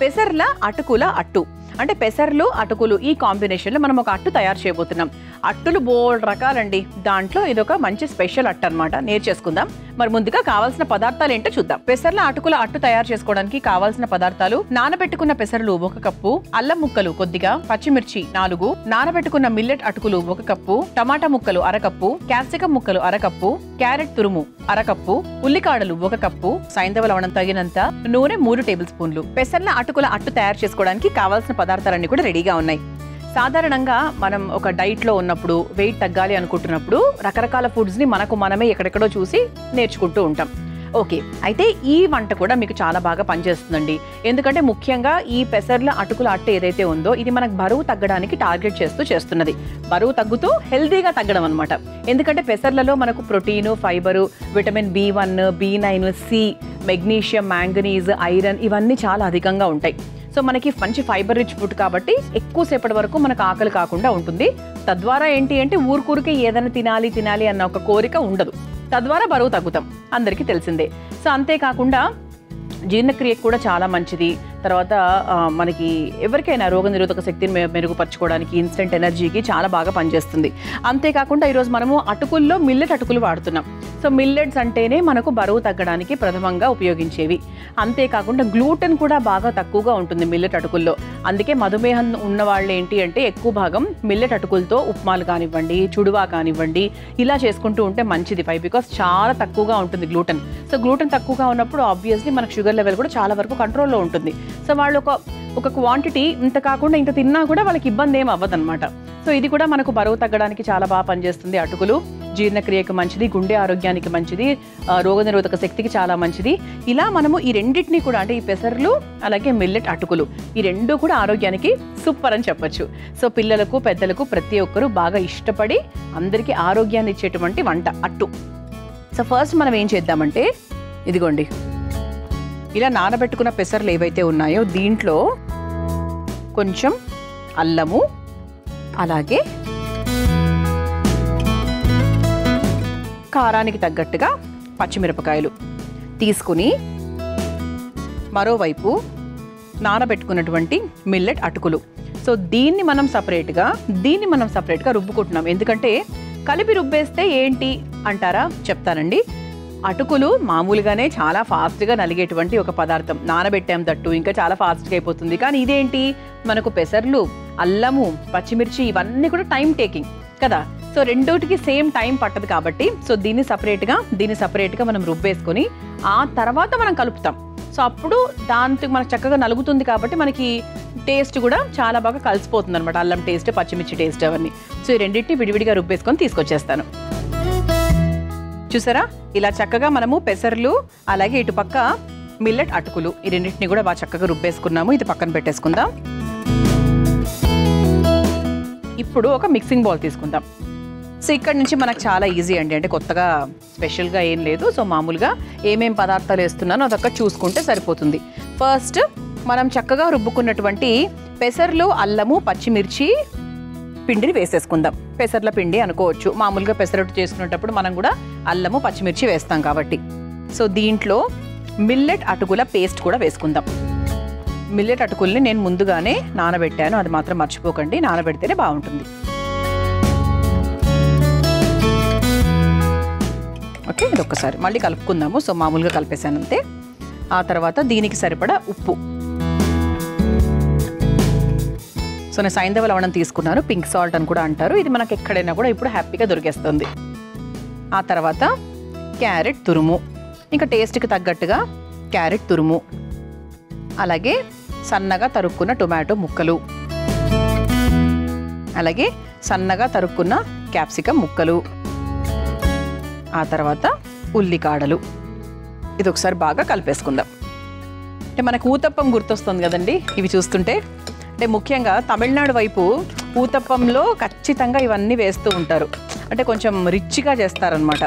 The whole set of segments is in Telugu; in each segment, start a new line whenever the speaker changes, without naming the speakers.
పెసర్ల అటుకుల అట్టు అంటే పెసర్లు అటుకులు ఈ కాంబినేషన్లో మనం ఒక అట్టు తయారు చేయబోతున్నాం. అట్టులు బోల్డ్ రకాలండి, దాంట్లో ఇదొక మంచి స్పెషల్ అట్టు అనమాట. నేర్చేసుకుందాం. మరి ముందుగా కావాల్సిన పదార్థాలు ఏంటో చూద్దాం. పెసర్ల అటుకుల అట్టు తయారు చేసుకోవడానికి కావాల్సిన పదార్థాలు: నానబెట్టుకున్న పెసర్లు 1 కప్పు, అల్లం ముక్కలు కొద్దిగా, పచ్చిమిర్చి 4, నానబెట్టుకున్న మిల్లెట్ అటుకులు 1 కప్పు, టమాటా ముక్కలు 1/2 కప్పు, క్యాప్సికం ముక్కలు 1/2 కప్పు, క్యారెట్ తురుము 1/2 కప్పు, ఉల్లికాడలు 1 కప్పు, సైంధవ లవణం తగినంత, నూనె 3 టేబుల్ స్పూన్లు. పెసర్ల అటుకుల అట్టు తయారు చేసుకోవడానికి కావాల్సిన పదార్థాలన్నీ కూడా రెడీగా ఉన్నాయి. సాధారణంగా మనం ఒక డైట్లో ఉన్నప్పుడు, వెయిట్ తగ్గాలి అనుకుంటున్నప్పుడు రకరకాల ఫుడ్స్ని మనమే ఎక్కడెక్కడో చూసి నేర్చుకుంటూ ఉంటాం. ఓకే, అయితే ఈ వంట కూడా మీకు చాలా బాగా పనిచేస్తుందండి. ఎందుకంటే ముఖ్యంగా ఈ పెసర్ల అటుకుల అట్టు ఏదైతే ఉందో ఇది మనకు బరువు తగ్గడానికి టార్గెట్ చేస్తున్నది. బరువు తగ్గుతూ హెల్తీగా తగ్గడం అనమాట. ఎందుకంటే పెసర్లలో మనకు protein, fibre, vitamin B1, B9, C, magnesium, manganese, iron ఇవన్నీ చాలా అధికంగా ఉంటాయి. సో మనకి మంచి ఫైబర్ రిచ్ ఫుడ్ కాబట్టి ఎక్కువసేపటి వరకు మనకు ఆకలి కాకుండా ఉంటుంది. తద్వారా ఏంటి అంటే ఊరికే ఏదైనా తినాలి అన్న ఒక కోరిక ఉండదు. తద్వారా బరువు తగ్గుతాం, అందరికీ తెలిసిందే. సో అంతేకాకుండా జీర్ణక్రియకు కూడా చాలా మంచిది. తర్వాత మనకి ఎవరికైనా రోగనిరోధక శక్తిని మెరుగుపరచుకోవడానికి, ఇన్స్టెంట్ ఎనర్జీకి చాలా బాగా పనిచేస్తుంది. అంతేకాకుండా ఈరోజు మనము అటుకుల్లో మిల్లెట్ అటుకులు వాడుతున్నాం. సో మిల్లెట్స్ అంటేనే మనకు బరువు తగ్గడానికి ప్రథమంగా ఉపయోగించేవి. అంతేకాకుండా గ్లూటెన్ కూడా బాగా తక్కువగా ఉంటుంది మిల్లెట్ అటుకుల్లో. అందుకే మధుమేహం ఉన్న వాళ్ళు ఏంటి అంటే ఎక్కువ భాగం మిల్లెట్ అటుకులతో ఉప్మాలు కానివ్వండి, చుడువా కానివ్వండి ఇలా చేసుకుంటూ ఉంటే మంచిది. బికాస్ చాలా తక్కువగా ఉంటుంది గ్లూటెన్. సో గ్లూటెన్ తక్కువగా ఉన్నప్పుడు ఆబ్వియస్లీ మనకు షుగర్ లెవెల్ కూడా చాలా వరకు కంట్రోల్లో ఉంటుంది. సో వాళ్ళు ఒక క్వాంటిటీ ఇంత కాకుండా ఇంత తిన్నా కూడా వాళ్ళకి ఇబ్బంది ఏం అవ్వదన్నమాట. సో ఇది కూడా మనకు బరువు తగ్గడానికి చాలా బాగా పనిచేస్తుంది. అటుకులు జీర్ణక్రియకు మంచిది, గుండె ఆరోగ్యానికి మంచిది, రోగనిరోధక శక్తికి చాలా మంచిది. ఇలా మనము ఈ రెండింటినీ కూడా అంటే ఈ పెసర్లు అలాగే మిల్లెట్ అటుకులు ఈ రెండు కూడా ఆరోగ్యానికి సూపర్ అని చెప్పొచ్చు. సో పిల్లలకు, పెద్దలకు ప్రతి ఒక్కరూ బాగా ఇష్టపడి అందరికీ ఆరోగ్యాన్ని ఇచ్చేటువంటి వంట అట్టు. సో ఫస్ట్ మనం ఏం చేద్దామంటే ఇదిగోండి, ఇలా నానబెట్టుకున్న పెసర్లు ఏవైతే ఉన్నాయో దీంట్లో కొంచెం అల్లము, అలాగే కారానికి తగ్గట్టుగా పచ్చిమిరపకాయలు తీసుకుని మరోవైపు నానబెట్టుకున్నటువంటి మిల్లెట్ అటుకులు. సో దీన్ని మనం సపరేట్గా రుబ్బుకుంటున్నాం. ఎందుకంటే కలిపి రుబ్బేస్తే ఏంటి అంటారా, చెప్తానండి. అటుకులు మామూలుగానే చాలా ఫాస్ట్గా నలిగేటువంటి ఒక పదార్థం. నానబెట్టాం తట్టు ఇంకా చాలా ఫాస్ట్గా అయిపోతుంది. కానీ ఇదేంటి, మనకు పెసర్లు, అల్లము, పచ్చిమిర్చి ఇవన్నీ కూడా టైం టేకింగ్ కదా. సో రెండోటికి సేమ్ టైం పట్టదు కాబట్టి సో దీన్ని సపరేట్గా మనం రుబ్బేసుకొని ఆ తర్వాత మనం కలుపుతాం. సో అప్పుడు దాంతో మనకు చక్కగా నలుగుతుంది కాబట్టి మనకి టేస్ట్ కూడా చాలా బాగా కలిసిపోతుంది అనమాట. అల్లం టేస్ట్, పచ్చిమిర్చి టేస్ట్ అవన్నీ. సో ఈ రెండింటిని విడివిడిగా రుబ్బేసుకొని తీసుకొచ్చేస్తాను. చూసారా, ఇలా చక్కగా మనము పెసర్లు అలాగే ఇటుపక్క మిల్లెట్ అటుకులు ఈ రెండింటిని కూడా బాగా చక్కగా రుబ్బేసుకున్నాము. ఇది పక్కన పెట్టేసుకుందాం. ఇప్పుడు ఒక మిక్సింగ్ బౌల్ తీసుకుందాం. సో ఇక్కడ నుంచి మనకు చాలా ఈజీ అండి, అంటే కొత్తగా స్పెషల్గా ఏం లేదు. సో మామూలుగా ఏమేం పదార్థాలు వేస్తున్నానో అదొక్క చూసుకుంటే సరిపోతుంది. ఫస్ట్ మనం చక్కగా రుబ్బుకున్నటువంటి పెసర్లు, అల్లము, పచ్చిమిర్చి పిండిని వేసేసుకుందాం. పెసర్ల పిండి అనుకోవచ్చు, మామూలుగా పెసరట్టు చేసుకునేటప్పుడు మనం కూడా అల్లము, పచ్చిమిర్చి వేస్తాం కాబట్టి. సో దీంట్లో మిల్లెట్ అటుకుల పేస్ట్ కూడా వేసుకుందాం. మిల్లెట్ అటుకుల్ని నేను ముందుగానే నానబెట్టాను, అది మాత్రం మర్చిపోకండి, నానబెడితేనే బాగుంటుంది. ఓకే, ఇది ఒక్కసారి మళ్ళీ కలుపుకుందాము. సో మామూలుగా కలిపేసాను అంతే. ఆ తర్వాత దీనికి సరిపడా ఉప్పు. సో నేను సైంధవ లవణం తీసుకున్నాను, పింక్ సాల్ట్ అని కూడా అంటారు. ఇది మనకు ఎక్కడైనా కూడా ఇప్పుడు హ్యాపీగా దొరికేస్తుంది. ఆ తర్వాత క్యారెట్ తురుము, ఇంకా టేస్ట్కి తగ్గట్టుగా క్యారెట్ తురుము, అలాగే సన్నగా తరుక్కున్న టొమాటో ముక్కలు, అలాగే సన్నగా తరుక్కున్న క్యాప్సికం ముక్కలు, ఆ తర్వాత ఉల్లికాడలు. ఇది ఒకసారి బాగా కలిపేసుకుందాం. అంటే మనకు ఊతప్పం గుర్తొస్తుంది కదండి ఇవి చూస్తుంటే. అంటే ముఖ్యంగా తమిళనాడు వైపు ఊతప్పంలో ఖచ్చితంగా ఇవన్నీ వేస్తూ ఉంటారు, అంటే కొంచెం రిచ్గా చేస్తారనమాట.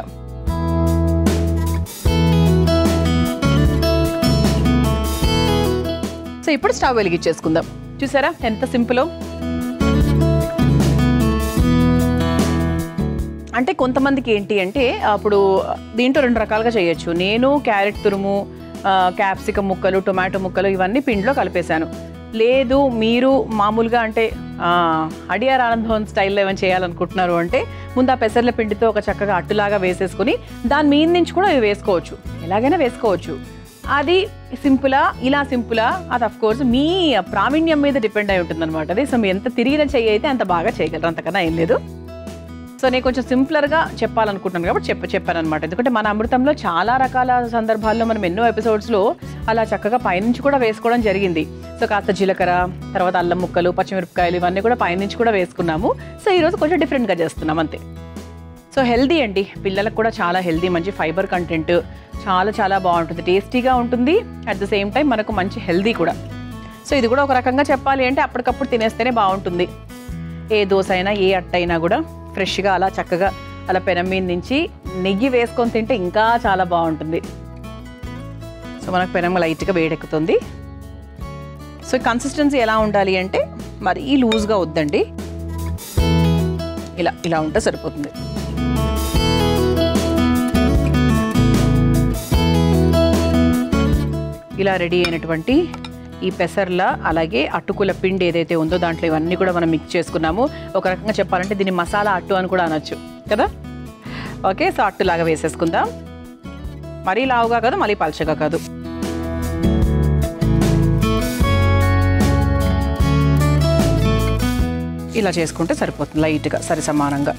సో ఇప్పుడు స్టవ్ వెలిగించేసుకుందాం. చూసారా ఎంత సింపుల్. అంటే కొంతమందికి ఏంటి అంటే అప్పుడు దీంట్లో 2 రకాలుగా చేయొచ్చు. నేను క్యారెట్ తురుము క్యాప్సికమ్ ముక్కలు, టొమాటో ముక్కలు ఇవన్నీ పిండిలో కలిపేశాను. లేదు మీరు మామూలుగా అంటే అడియార్ ఆనందం స్టైల్లో ఏమైనా చేయాలనుకుంటున్నారు అంటే ముందు ఆ పెసర్ల పిండితో ఒక చక్కగా అట్టులాగా వేసేసుకుని దాని మీద నుంచి కూడా ఇవి వేసుకోవచ్చు, ఎలాగైనా వేసుకోవచ్చు. అది సింపులా ఇలా సింపులా అది అఫ్ కోర్స్ మీ ప్రావీణ్యం మీద డిపెండ్ అయి ఉంటుంది అనమాట. అది సో మీరు ఎంత తిరిగిన చెయ్యి అయితే అంత బాగా చేయగలరు, అంతకన్నా ఏం లేదు. సో నేను కొంచెం సింపులర్గా చెప్పాలనుకుంటున్నాను కాబట్టి చెప్పాను అనమాట. ఎందుకంటే మన అమృతంలో చాలా రకాల సందర్భాల్లో మనం ఎన్నో ఎపిసోడ్స్లో అలా చక్కగా పైనుంచి కూడా వేసుకోవడం జరిగింది. సో కాస్త జీలకర్ర, తర్వాత అల్లం ముక్కలు, పచ్చిమిరపకాయలు ఇవన్నీ కూడా పైనుంచి కూడా వేసుకున్నాము. సో ఈరోజు కొంచెం డిఫరెంట్గా చేస్తున్నాం అంతే. సో హెల్దీ అండి, పిల్లలకు కూడా చాలా హెల్దీ, మంచి ఫైబర్ కంటెంట్, చాలా చాలా బాగుంటుంది, టేస్టీగా ఉంటుంది, అట్ ద సేమ్ టైం మనకు మంచి హెల్దీ కూడా. సో ఇది కూడా ఒక రకంగా చెప్పాలి అంటే అప్పటికప్పుడు తినేస్తేనే బాగుంటుంది. ఏ దోశ అయినా ఏ అట్ట అయినా కూడా ఫ్రెష్గా అలా చక్కగా అలా పెనం మీద నుంచి నెయ్యి వేసుకొని తింటే ఇంకా చాలా బాగుంటుంది. సో మనకు పెనం లైట్గా వేడెక్కుతుంది. సో కన్సిస్టెన్సీ ఎలా ఉండాలి అంటే మరి లూజ్గా వద్దండి, ఇలా ఇలా ఉంటే సరిపోతుంది. ఇలా రెడీ అయినటువంటి ఈ పెసర్ల అలాగే అటుకుల పిండి ఏదైతే ఉందో దాంట్లో ఇవన్నీ కూడా మనం మిక్స్ చేసుకున్నాము. ఒక రకంగా చెప్పాలంటే దీన్ని మసాలా అట్టు అని కూడా అనొచ్చు కదా. ఓకే, సో అట్టులాగా వేసేసుకుందాం. మరీ లావుగా కాదు, మళ్ళీ పల్చగా కాదు. ఇలా చేసుకుంటే సరిపోతుంది, లైట్గా సరి సమానంగా.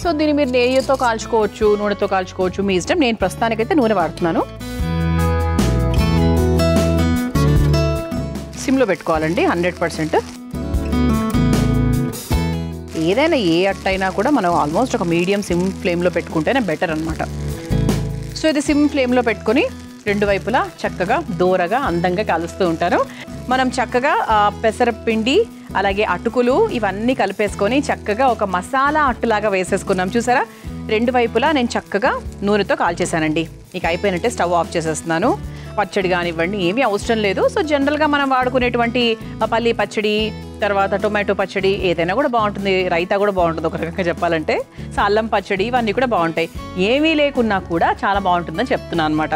సో దీన్ని మీరు నెయ్యితో కాల్చుకోవచ్చు, నూనెతో కాల్చుకోవచ్చు, మీ ఇష్టం. నేను ప్రస్తుతానికైతే నూనె వాడుతున్నాను. సిమ్లో పెట్టుకోవాలండి 100%. ఏదైనా ఏ అట్టైనా కూడా మనం ఆల్మోస్ట్ ఒక మీడియం సిమ్ ఫ్లేమ్లో పెట్టుకుంటేనే బెటర్ అనమాట. సో ఇది సిమ్ ఫ్లేమ్లో పెట్టుకొని రెండు వైపులా చక్కగా దోరగా అందంగా కాలుస్తూ ఉంటారు. మనం చక్కగా పెసరపిండి అలాగే అటుకులు ఇవన్నీ కలిపేసుకొని చక్కగా ఒక మసాలా అట్టులాగా వేసేసుకున్నాం. చూసారా, రెండు వైపులా నేను చక్కగా నూనెతో కాల్చేసానండి. ఇక అయిపోయినట్టే స్టవ్ ఆఫ్ చేసేస్తున్నాను. పచ్చడి కానివ్వండి ఏమీ అవసరం లేదు. సో జనరల్గా మనం వాడుకునేటువంటి పల్లి పచ్చడి, తర్వాత టొమాటో పచ్చడి ఏదైనా కూడా బాగుంటుంది, రైతా కూడా బాగుంటుంది ఒక రకంగా చెప్పాలంటే. సో అల్లం పచ్చడి ఇవన్నీ కూడా బాగుంటాయి. ఏమీ లేకున్నా కూడా చాలా బాగుంటుందని చెప్తున్నాను అనమాట.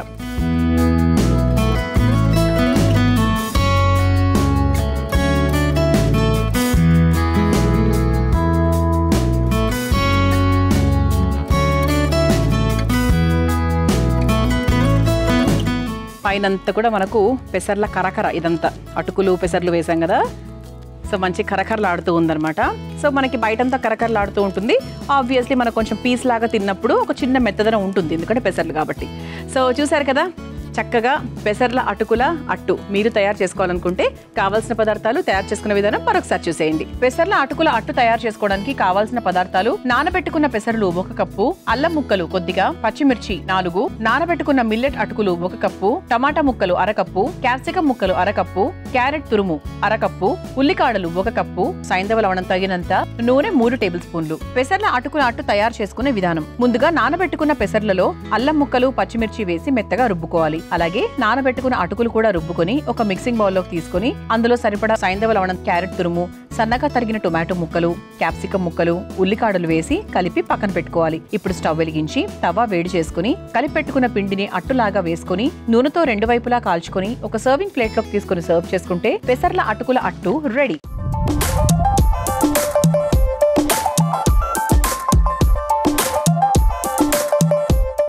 పైనంతా కూడా మనకు పెసర్ల కరకర, ఇదంతా అటుకులు పెసర్లు వేసాం కదా, సో మంచి కరకరలాడుతూ ఉందన్నమాట. సో మనకి బయటంతా కరకరలాడుతూ ఉంటుంది. ఆబ్వియస్లీ మనకు కొంచెం పీస్ లాగా తిన్నప్పుడు ఒక చిన్న మెత్తదనం ఉంటుంది, ఎందుకంటే పెసర్లు కాబట్టి. సో చూసారు కదా, చక్కగా పెసర్ల అటుకుల అట్టు మీరు తయారు చేసుకోవాలనుకుంటే కావాల్సిన పదార్థాలు, తయారు చేసుకునే విధానం మరొకసారి చూసేయండి. పెసర్ల అటుకుల అట్టు తయారు చేసుకోవడానికి కావాల్సిన పదార్థాలు: నానబెట్టుకున్న పెసర్లు 1 కప్పు, అల్లం ముక్కలు కొద్దిగా, పచ్చిమిర్చి 4, నానబెట్టుకున్న మిల్లెట్ అటుకులు 1 కప్పు, టమాటా ముక్కలు 1/2 కప్పు, క్యాప్సికం ముక్కలు 1/2 కప్పు, క్యారెట్ తురుము 1/2 కప్పు, ఉల్లికాడలు 1 కప్పు, సైంధవ లవణం తగినంత, నూనె 3 టేబుల్ స్పూన్లు. పెసర్ల అటుకుల అట్టు తయారు చేసుకునే విధానం: ముందుగా నానబెట్టుకున్న పెసర్లలో అల్లం ముక్కలు, పచ్చిమిర్చి వేసి మెత్తగా రుబ్బుకోవాలి. అలాగే నానబెట్టుకున్న అటుకులు కూడా రుబ్బుకొని ఒక మిక్సింగ్ బౌల్లోకి తీసుకుని అందులో సరిపడా సైంధవ లవణం, క్యారెట్ తురుము, సన్నగా తరిగిన టొమాటో ముక్కలు, క్యాప్సికం ముక్కలు, ఉల్లికాడలు వేసి కలిపి పక్కన పెట్టుకోవాలి. ఇప్పుడు స్టవ్ వెలిగించి తవా వేడి చేసుకుని కలిపి పెట్టుకున్న పిండిని అట్టులాగా వేసుకుని నూనెతో రెండు వైపులా కాల్చుకొని ఒక సర్వింగ్ ప్లేట్ లోకి తీసుకుని సర్వ్ చేసుకుంటే పెసర్ల అటుకుల అట్టు రెడీ.